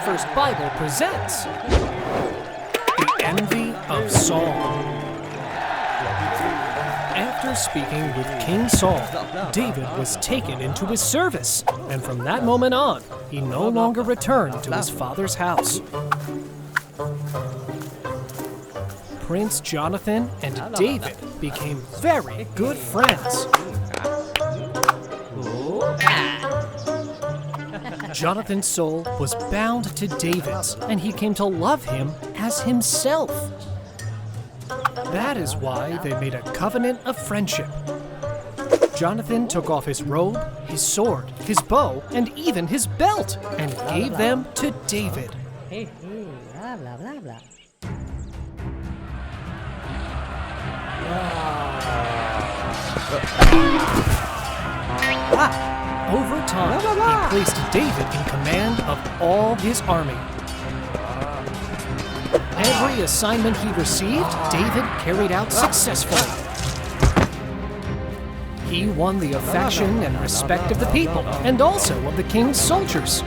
First Bible presents The Envy of Saul. After speaking with King Saul, David was taken into his service, and from that moment on, he no longer returned to his father's house. Prince Jonathan and David became very good friends. Jonathan's soul was bound to David's, and he came to love him as himself. That is why they made a covenant of friendship. Jonathan took off his robe, his sword, his bow, and even his belt, and gave them to David. Over time, he placed David in command of all his army. Every assignment he received, David carried out successfully. He won the affection and respect of the people, and also of the king's soldiers.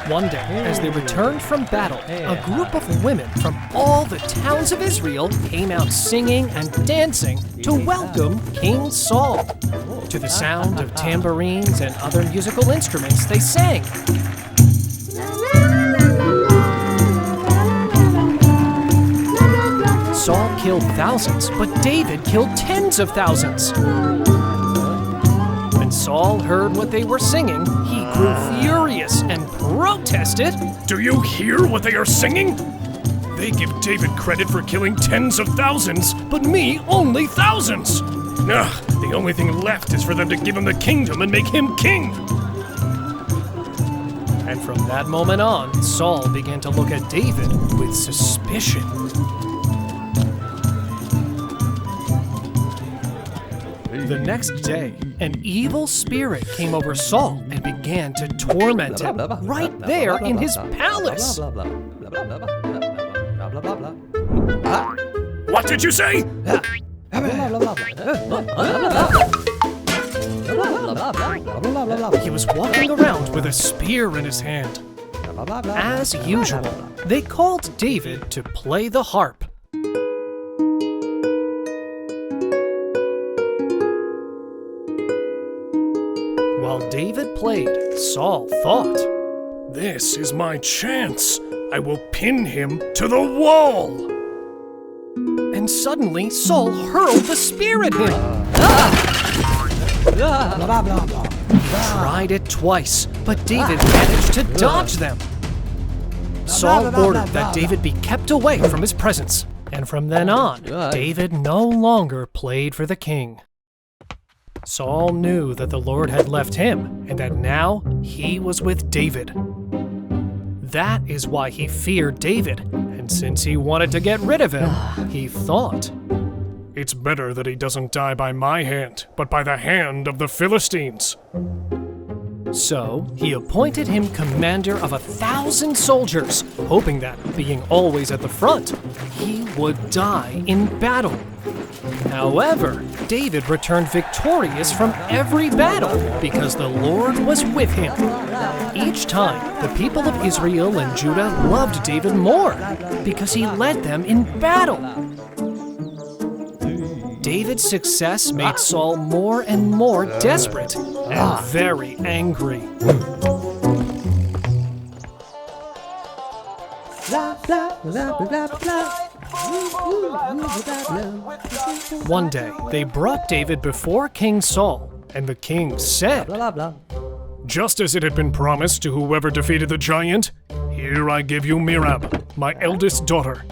One day, as they returned from battle, a group of women from all the towns of Israel came out singing and dancing to welcome King Saul. To the sound of tambourines and other musical instruments, they sang. Saul killed thousands, but David killed tens of thousands. When Saul heard what they were singing, he grew furious and protested. Do you hear what they are singing? They give David credit for killing tens of thousands, but me only thousands. The only thing left is for them to give him the kingdom and make him king. And from that moment on, Saul began to look at David with suspicion. The next day, an evil spirit came over Saul and began to torment him right there in his palace. What did you say? He was walking around with a spear in his hand. As usual, they called David to play the harp. While David played, Saul thought, "This is my chance. I will pin him to the wall." And suddenly, Saul hurled the spear at him. He tried it twice, but David managed to dodge them. Saul ordered that David be kept away from his presence, and from then on, David no longer played for the king. Saul knew that the Lord had left him, and that now he was with David. That is why he feared David, and since he wanted to get rid of him, he thought, "It's better that he doesn't die by my hand, but by the hand of the Philistines." So he appointed him commander of 1,000 soldiers, hoping that, being always at the front, he would die in battle. However, David returned victorious from every battle because the Lord was with him. Each time, the people of Israel and Judah loved David more because he led them in battle. David's success made Saul more and more desperate and very angry. One day, they brought David before King Saul, and the king said, "Just as it had been promised to whoever defeated the giant, here I give you Mirab, my eldest daughter.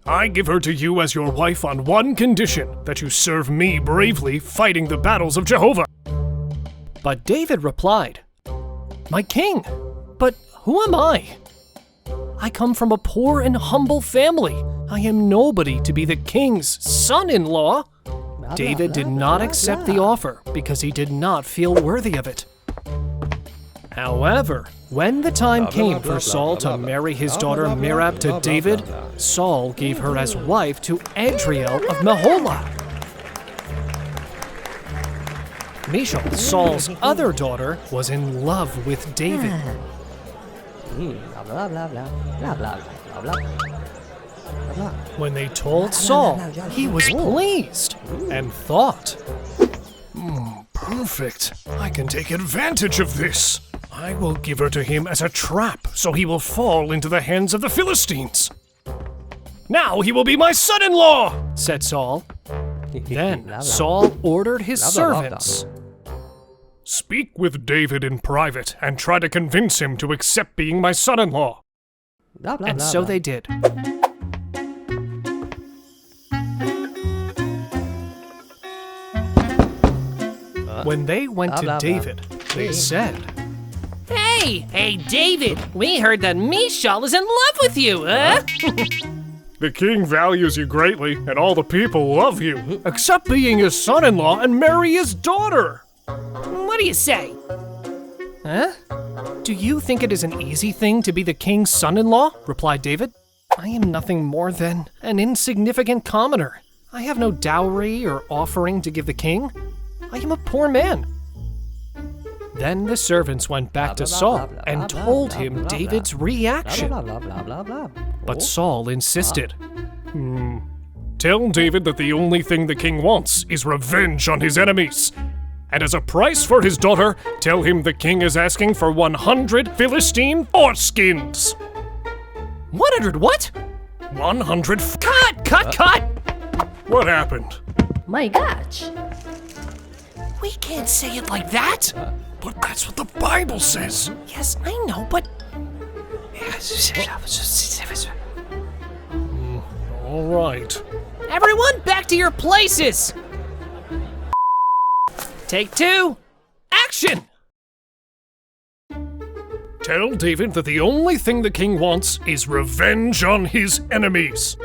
I give her to you as your wife on one condition, that you serve me bravely fighting the battles of Jehovah." But David replied, "My king, but who am I? I come from a poor and humble family. I am nobody to be the king's son-in-law." David did not accept the offer because he did not feel worthy of it. However, when the time came for Saul to marry his daughter Merab to David, Saul gave her as wife to Adriel of Meholah. Michal, Saul's other daughter, was in love with David. When they told Saul, he was pleased and thought, Perfect. I can take advantage of this. I will give her to him as a trap, so he will fall into the hands of the Philistines. Now he will be my son-in-law, said Saul. Then Saul ordered his servants. Speak with David in private and try to convince him to accept being my son-in-law. And so they did. When they went to David, they said, Hey, David, we heard that Michal is in love with you, huh? The king values you greatly, and all the people love you. Accept being his son-in-law and marry his daughter. What do you say? Huh? Do you think it is an easy thing to be the king's son-in-law? Replied David. I am nothing more than an insignificant commoner. I have no dowry or offering to give the king. I am a poor man. Then the servants went back to Saul and told him David's reaction. But Saul insisted. Tell David that the only thing the king wants is revenge on his enemies. And as a price for his daughter, tell him the king is asking for 100 Philistine foreskins. 100 what? 100 Cut! What happened? My gosh. We can't say it like that. But that's what the Bible says. Yes, I know, but... All right. Everyone, back to your places! Take 2, action! Tell David that the only thing the king wants is revenge on his enemies.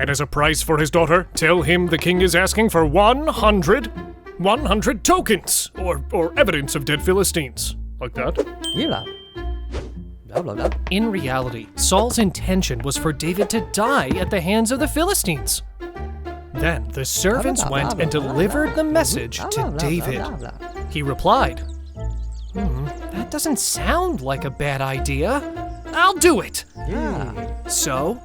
And as a price for his daughter, tell him the king is asking for 100 tokens, or evidence of dead Philistines. Like that. In reality, Saul's intention was for David to die at the hands of the Philistines. Then the servants went and delivered the message to David. He replied, that doesn't sound like a bad idea. I'll do it. So,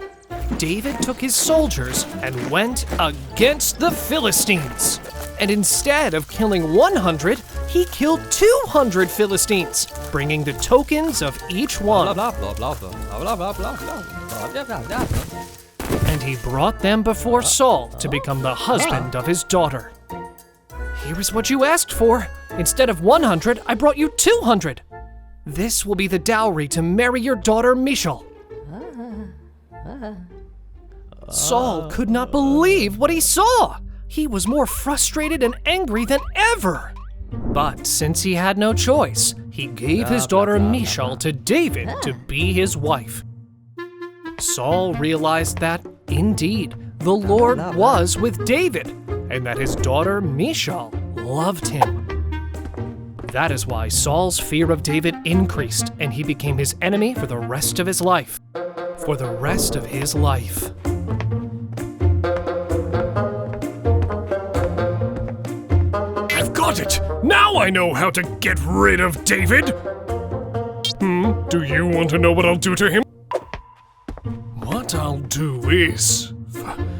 David took his soldiers and went against the Philistines. And instead of killing 100, he killed 200 Philistines, bringing the tokens of each one. And he brought them before Saul to become the husband of his daughter. Here is what you asked for. Instead of 100, I brought you 200. This will be the dowry to marry your daughter Michal. Saul could not believe what he saw. He was more frustrated and angry than ever. But since he had no choice, he gave his daughter Michal to David to be his wife. Saul realized that, indeed, the Lord was with David, and that his daughter Michal loved him. That is why Saul's fear of David increased, and he became his enemy for the rest of his life. For the rest of his life. I've got it! Now I know how to get rid of David! Do you want to know what I'll do to him? What I'll do is...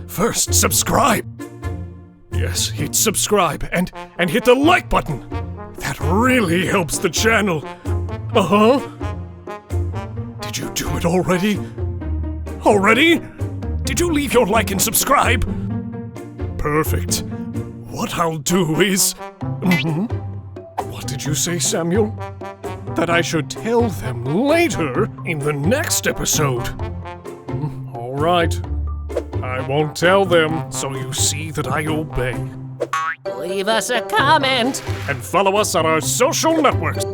first, subscribe! Yes, hit subscribe and hit the like button! That really helps the channel! Did you do it already? Already? Did you leave your like and subscribe? Perfect. What I'll do is... What did you say, Samuel? That I should tell them later in the next episode. All right. I won't tell them, so you see that I obey. Leave us a comment! And follow us on our social networks.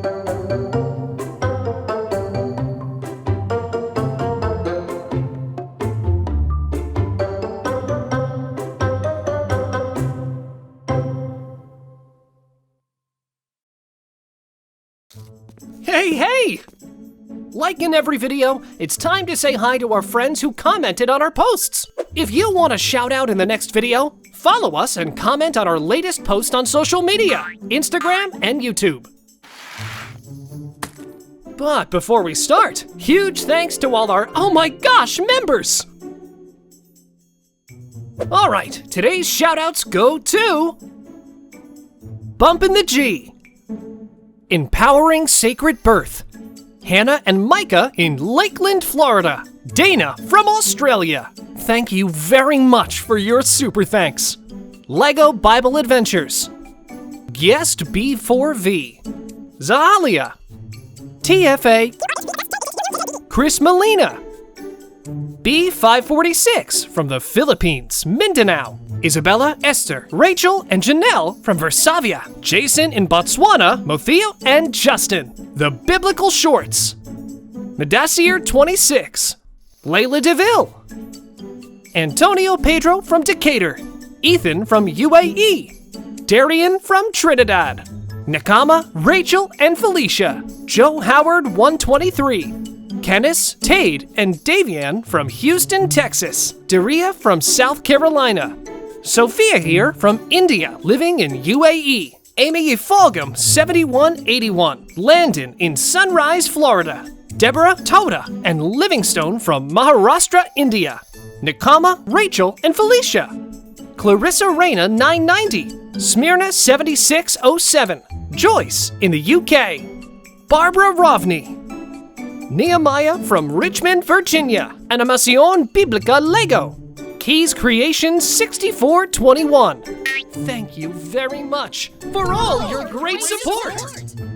Hey! Like in every video, it's time to say hi to our friends who commented on our posts. If you want a shout out in the next video, follow us and comment on our latest post on social media, Instagram and YouTube. But before we start, huge thanks to all our oh my gosh members! Alright, today's shoutouts go to Bumpin' the G, Empowering Sacred Birth, Hannah and Micah in Lakeland, Florida, Dana from Australia. Thank you very much for your super thanks. Lego Bible Adventures, Guest B4V, Zahalia, TFA, Chris Molina, B546 from the Philippines, Mindanao, Isabella, Esther, Rachel, and Janelle from Versavia, Jason in Botswana, Motheo, and Justin, the Biblical Shorts, Medasier 26, Layla DeVille, Antonio Pedro from Decatur, Ethan from UAE, Darian from Trinidad, Nakama, Rachel, and Felicia, Joe Howard 123, Kenneth, Tade, and Davian from Houston, Texas, Daria from South Carolina, Sophia here from India, living in UAE, Amy Ifalgam 7181, Landon in Sunrise, Florida, Deborah Toda and Livingstone from Maharashtra, India, Nakama, Rachel, and Felicia, Clarissa Reyna 990, Smyrna 7607, Joyce in the UK, Barbara Rovney, Nehemiah from Richmond, Virginia, Animación Bíblica Lego, Keys Creation 6421. Thank you very much for all your great support.